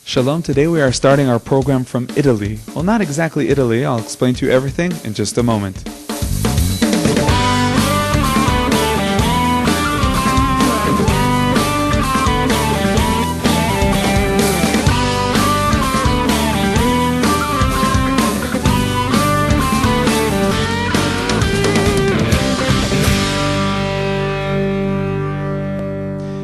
Shalom, today we are starting our program from Italy. Well, not exactly Italy, I'll explain to you everything in just a moment.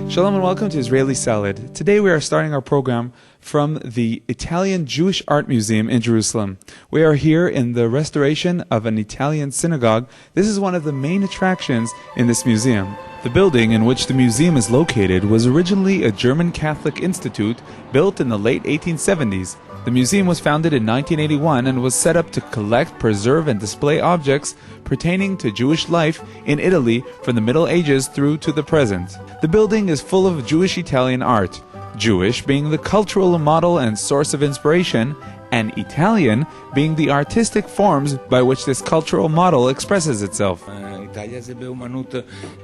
Shalom and welcome to Israeli Salad. Today we are starting our program from the Italian Jewish Art Museum in Jerusalem. We are here in the restoration of an Italian synagogue. This is one of the main attractions in this museum. The building in which the museum is located was originally a German Catholic institute built in the late 1870s. The museum was founded in 1981 and was set up to collect, preserve, and display objects pertaining to Jewish life in Italy from the Middle Ages through to the present. The building is full of Jewish Italian art, Jewish being the cultural model and source of inspiration, and Italian being the artistic forms by which this cultural model expresses itself.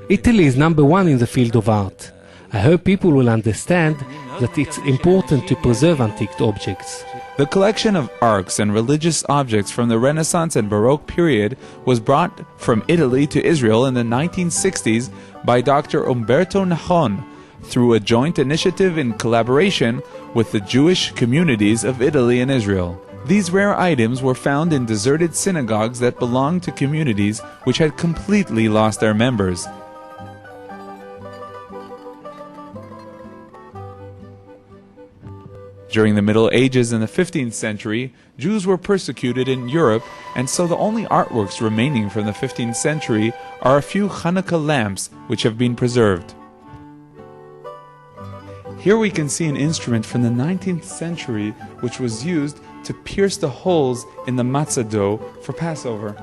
Italy is number one in the field of art. I hope people will understand that it's important to preserve antique objects. The collection of arks and religious objects from the Renaissance and Baroque period was brought from Italy to Israel in the 1960s by Dr. Umberto Nahon through a joint initiative in collaboration with the Jewish communities of Italy and Israel. These rare items were found in deserted synagogues that belonged to communities which had completely lost their members. During the Middle Ages in the 15th century, Jews were persecuted in Europe, and so the only artworks remaining from the 15th century are a few Hanukkah lamps which have been preserved. Here we can see an instrument from the 19th century which was used to pierce the holes in the matzah dough for Passover.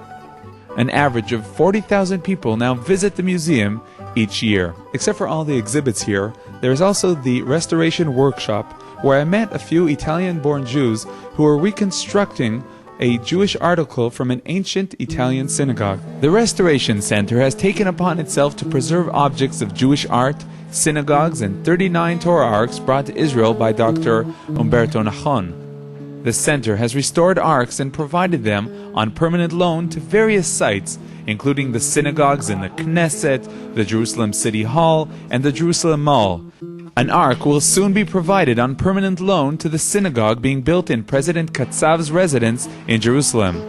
An average of 40,000 people now visit the museum each year. Except for all the exhibits here, there is also the restoration workshop where I met a few Italian-born Jews who were reconstructing a Jewish article from an ancient Italian synagogue. The Restoration Center has taken upon itself to preserve objects of Jewish art, synagogues, and 39 Torah arks brought to Israel by Dr. Umberto Nahon. The center has restored arks and provided them on permanent loan to various sites, including the synagogues in the Knesset, the Jerusalem City Hall, and the Jerusalem Mall. An ark will soon be provided on permanent loan to the synagogue being built in President Ketzaleh's residence in Jerusalem.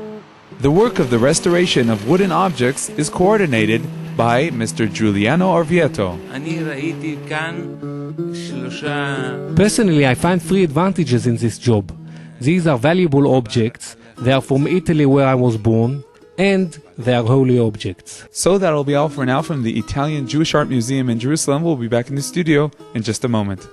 The work of the restoration of wooden objects is coordinated by Mr. Giuliano Orvieto. Personally, I find three advantages in this job. These are valuable objects, they are from Italy where I was born, and they are holy objects. So that'll be all for now from the Italian Jewish Art Museum in Jerusalem. We'll be back in the studio in just a moment.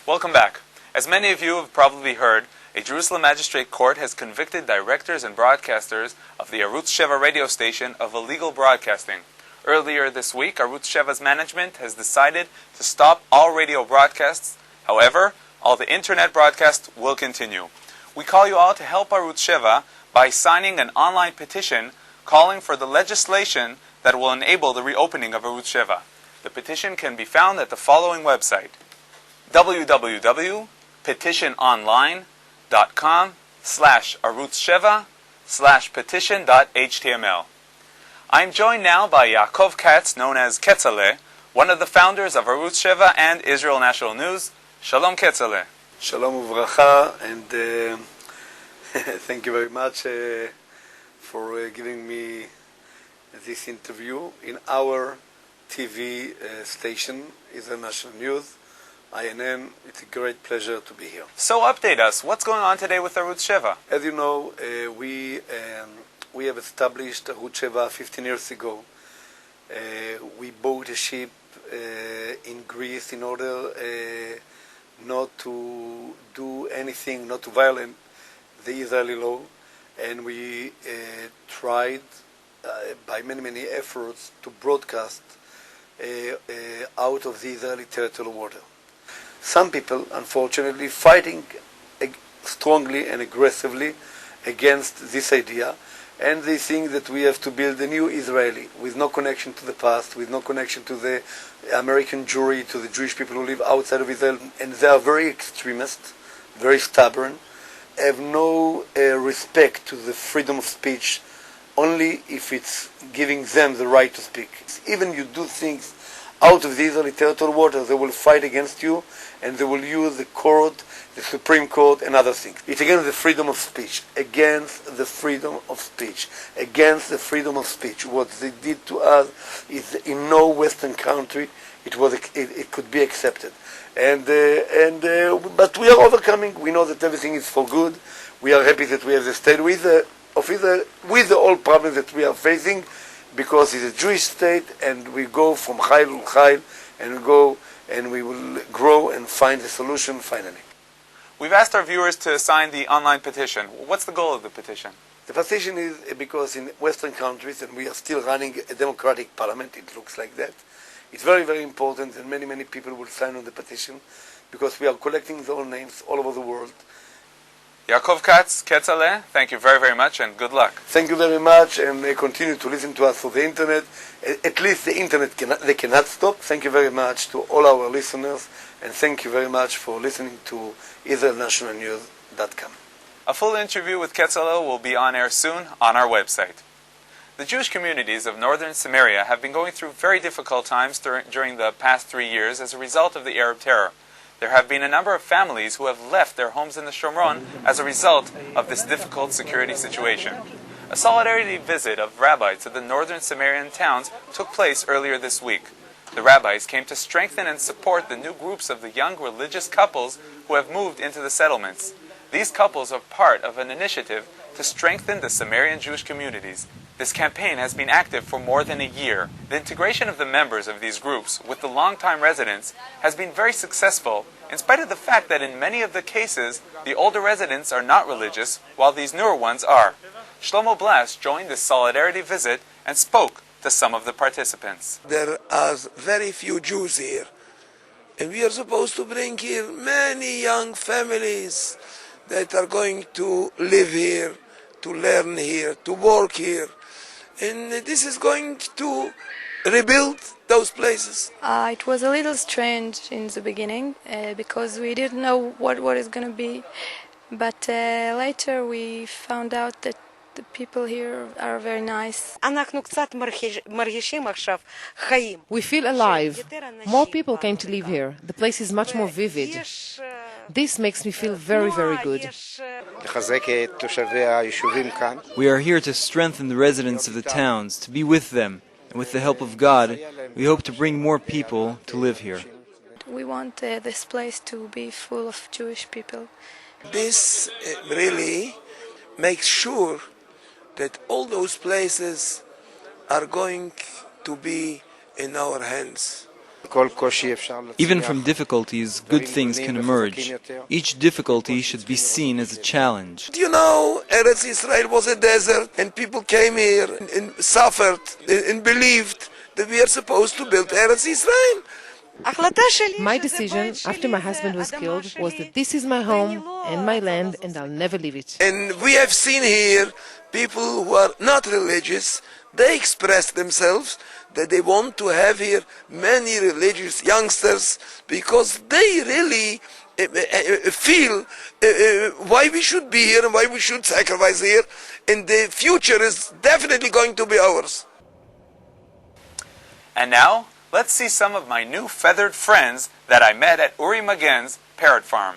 Welcome back. As many of you have probably heard, a Jerusalem Magistrate Court has convicted directors and broadcasters of the Arutz Sheva radio station of illegal broadcasting. Earlier this week, Arutz Sheva's management has decided to stop all radio broadcasts. However, all the internet broadcasts will continue. We call you all to help Arutz Sheva by signing an online petition calling for the legislation that will enable the reopening of Arutz Sheva. The petition can be found at the following website: www.petitiononline.com/arutzsheva/petition.html. I'm joined now by Yaakov Katz, known as Ketzaleh, one of the founders of Arutz Sheva and Israel National News. Shalom, Ketzaleh. Shalom uvracha, and thank you very much for giving me this interview in our TV station, Israel National News. INN. It's a great pleasure to be here. So update us. What's going on today with Arutz Sheva? As you know, we have established Arutz Sheva 15 years ago. We bought a ship in Greece in order not to do anything, not to violate the Israeli law, and we tried by many efforts to broadcast out of the Israeli territorial water. Some people, unfortunately, fighting strongly and aggressively against this idea, and they think that we have to build a new Israeli with no connection to the past, with no connection to the American Jewry, to the Jewish people who live outside of Israel, and they are very extremist, very stubborn, have no respect to the freedom of speech, only if it's giving them the right to speak. Even you do things out of the Israeli territorial waters, they will fight against you, and they will use the court, the Supreme Court, and other things. It's against the freedom of speech, against the freedom of speech, against the freedom of speech. What they did to us is in no Western country it could be accepted. But we are overcoming. We know that everything is for good. We are happy that we have the state of Israel with the old problems that we are facing, because it's a Jewish state, and we go from chayil to chayil, and we will grow and find a solution finally. We've asked our viewers to sign the online petition. What's the goal of the petition? The petition is because in Western countries, and we are still running a democratic parliament, it looks like that, it's very important, and many people will sign on the petition, because we are collecting their own names all over the world. Yaakov Katz, Ketzaleh, thank you very much, and good luck. Thank you very much, and continue to listen to us through the internet. At least the internet they cannot stop. Thank you very much to all our listeners, and thank you very much for listening to IsraelNationalNews.com. A full interview with Ketzaleh will be on air soon on our website. The Jewish communities of northern Samaria have been going through very difficult times during the past 3 years as a result of the Arab terror. There have been a number of families who have left their homes in the Shomron as a result of this difficult security situation. A solidarity visit of rabbis to the northern Samarian towns took place earlier this week. The rabbis came to strengthen and support the new groups of the young religious couples who have moved into the settlements. These couples are part of an initiative to strengthen the Samarian Jewish communities. This campaign has been active for more than a year. The integration of the members of these groups with the long-time residents has been very successful, in spite of the fact that in many of the cases, the older residents are not religious, while these newer ones are. Shlomo Blas joined this solidarity visit and spoke to some of the participants. There are very few Jews here, and we are supposed to bring here many young families that are going to live here, to learn here, to work here. And this is going to rebuild those places. It was a little strange in the beginning because we didn't know what is going to be. But later we found out that the people here are very nice. We feel alive. More people came to live here. The place is much more vivid. This makes me feel very good. We are here to strengthen the residents of the towns, to be with them, and with the help of God, we hope to bring more people to live here. We want this place to be full of Jewish people. This really makes sure that all those places are going to be in our hands. Even from difficulties, good things can emerge. Each difficulty should be seen as a challenge. You know, Eretz Israel was a desert, and people came here and suffered and believed that we are supposed to build Eretz Israel. My decision after my husband was killed was that this is my home and my land, and I'll never leave it. And we have seen here people who are not religious. They express themselves that they want to have here many religious youngsters because they really feel why we should be here and why we should sacrifice here, and the future is definitely going to be ours. And now, let's see some of my new feathered friends that I met at Uri Magen's Parrot Farm.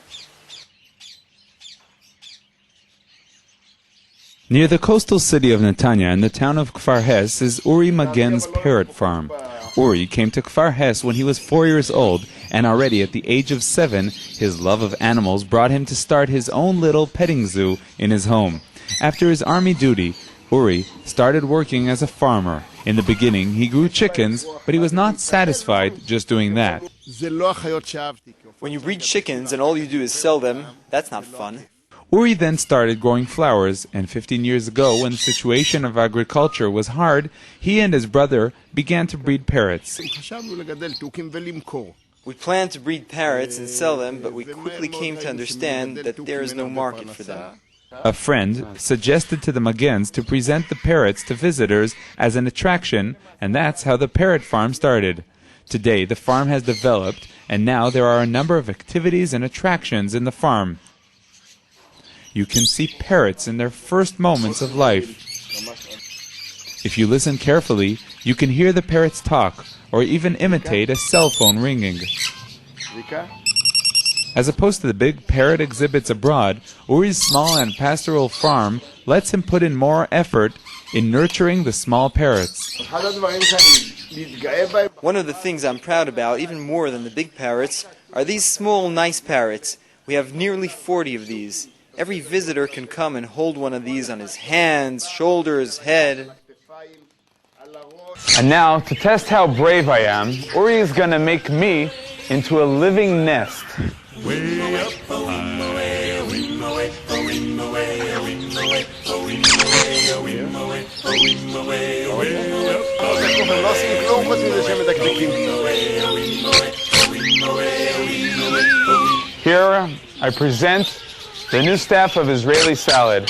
Near the coastal city of Netanya in the town of Kfar Hes is Uri Magen's Parrot Farm. Uri came to Kfar Hes when he was 4 years old, and already at the age of 7, his love of animals brought him to start his own little petting zoo in his home. After his army duty, Uri started working as a farmer. In the beginning, he grew chickens, but he was not satisfied just doing that. When you breed chickens and all you do is sell them, that's not fun. Uri then started growing flowers, and 15 years ago, when the situation of agriculture was hard, he and his brother began to breed parrots. We planned to breed parrots and sell them, but we quickly came to understand that there is no market for them. A friend suggested to the Magens to present the parrots to visitors as an attraction, and that's how the parrot farm started. Today, the farm has developed, and now there are a number of activities and attractions in the farm. You can see parrots in their first moments of life. If you listen carefully, you can hear the parrots talk, or even imitate a cell phone ringing. As opposed to the big parrot exhibits abroad, Uri's small and pastoral farm lets him put in more effort in nurturing the small parrots. One of the things I'm proud about, even more than the big parrots, are these small, nice parrots. We have nearly 40 of these. Every visitor can come and hold one of these on his hands, shoulders, head. And now, to test how brave I am, Uri is going to make me into a living nest. Here I present the new staff of Israeli salad.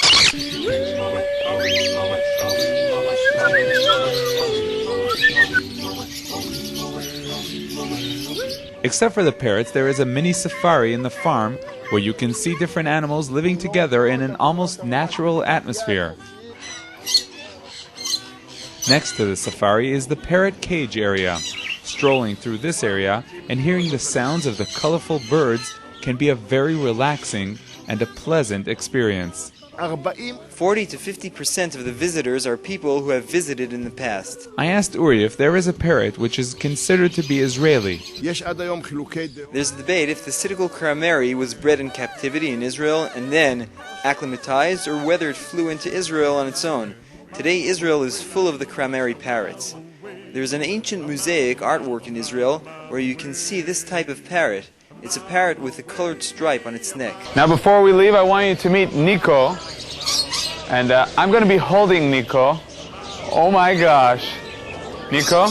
Except for the parrots, there is a mini safari in the farm where you can see different animals living together in an almost natural atmosphere. Next to the safari is the parrot cage area. Strolling through this area and hearing the sounds of the colorful birds can be a very relaxing and a pleasant experience. 40 to 50% of the visitors are people who have visited in the past. I asked Uri if there is a parrot which is considered to be Israeli. There's a debate if the Siddiqal Krameri was bred in captivity in Israel and then acclimatized, or whether it flew into Israel on its own. Today Israel is full of the Krameri parrots. There's an ancient mosaic artwork in Israel where you can see this type of parrot. It's a parrot with a colored stripe on its neck. Now before we leave, I want you to meet Nico. And I'm going to be holding Nico. Oh my gosh. Nico,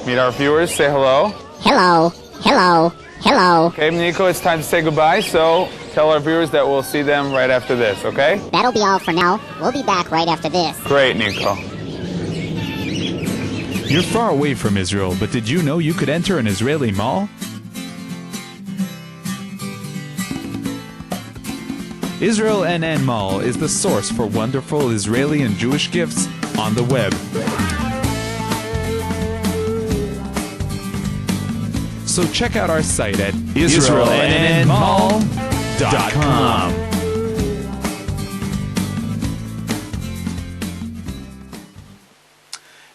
meet our viewers. Say hello. Hello. Hello. Hello. Okay, Nico, it's time to say goodbye. So tell our viewers that we'll see them right after this, okay? That'll be all for now. We'll be back right after this. Great, Nico. You're far away from Israel, but did you know you could enter an Israeli mall? Israel NN Mall is the source for wonderful Israeli and Jewish gifts on the web. So check out our site at IsraelNNMall.com.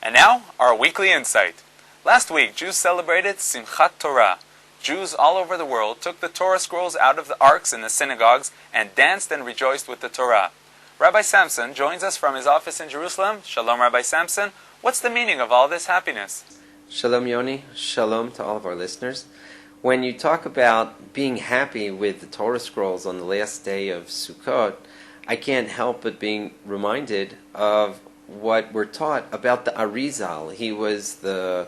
And now, our weekly insight. Last week, Jews celebrated Simchat Torah. Jews all over the world took the Torah scrolls out of the arks in the synagogues and danced and rejoiced with the Torah. Rabbi Samson joins us from his office in Jerusalem. Shalom, Rabbi Samson. What's the meaning of all this happiness? Shalom, Yoni. Shalom to all of our listeners. When you talk about being happy with the Torah scrolls on the last day of Sukkot, I can't help but being reminded of what we're taught about the Arizal. He was the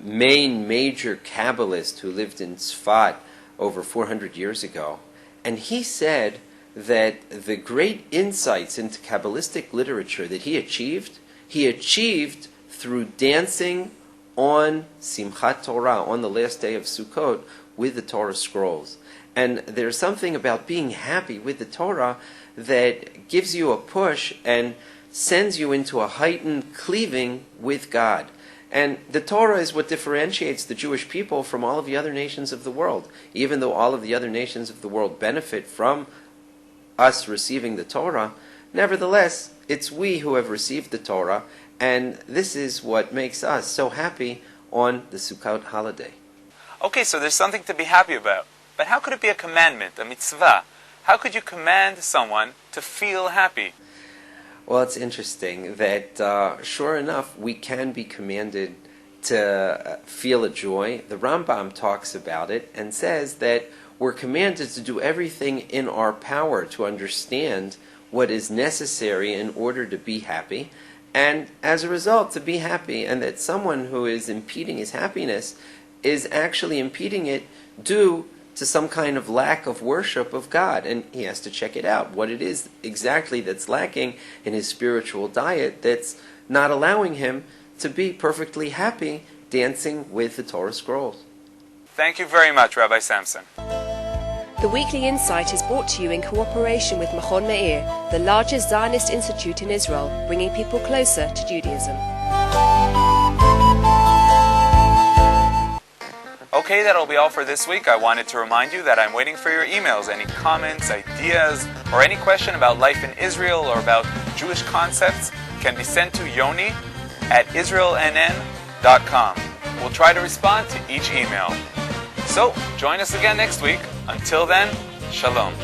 main major Kabbalist who lived in Tzfat over 400 years ago. And he said that the great insights into Kabbalistic literature that he achieved through dancing on Simchat Torah, on the last day of Sukkot, with the Torah scrolls. And there's something about being happy with the Torah that gives you a push and sends you into a heightened cleaving with God. And the Torah is what differentiates the Jewish people from all of the other nations of the world. Even though all of the other nations of the world benefit from us receiving the Torah, nevertheless, it's we who have received the Torah, and this is what makes us so happy on the Sukkot holiday. Okay, so there's something to be happy about. But how could it be a commandment, a mitzvah? How could you command someone to feel happy? Well, it's interesting that, sure enough, we can be commanded to feel a joy. The Rambam talks about it and says that we're commanded to do everything in our power to understand what is necessary in order to be happy, and as a result to be happy, and that someone who is impeding his happiness is actually impeding it due to some kind of lack of worship of God, and he has to check it out, what it is exactly that's lacking in his spiritual diet that's not allowing him to be perfectly happy dancing with the Torah scrolls. Thank you very much, Rabbi Samson. The Weekly Insight is brought to you in cooperation with Machon Meir, the largest Zionist institute in Israel, bringing people closer to Judaism. Okay, that'll be all for this week. I wanted to remind you that I'm waiting for your emails. Any comments, ideas, or any question about life in Israel or about Jewish concepts can be sent to Yoni at israelnn.com. We'll try to respond to each email. So, join us again next week. Until then, Shalom.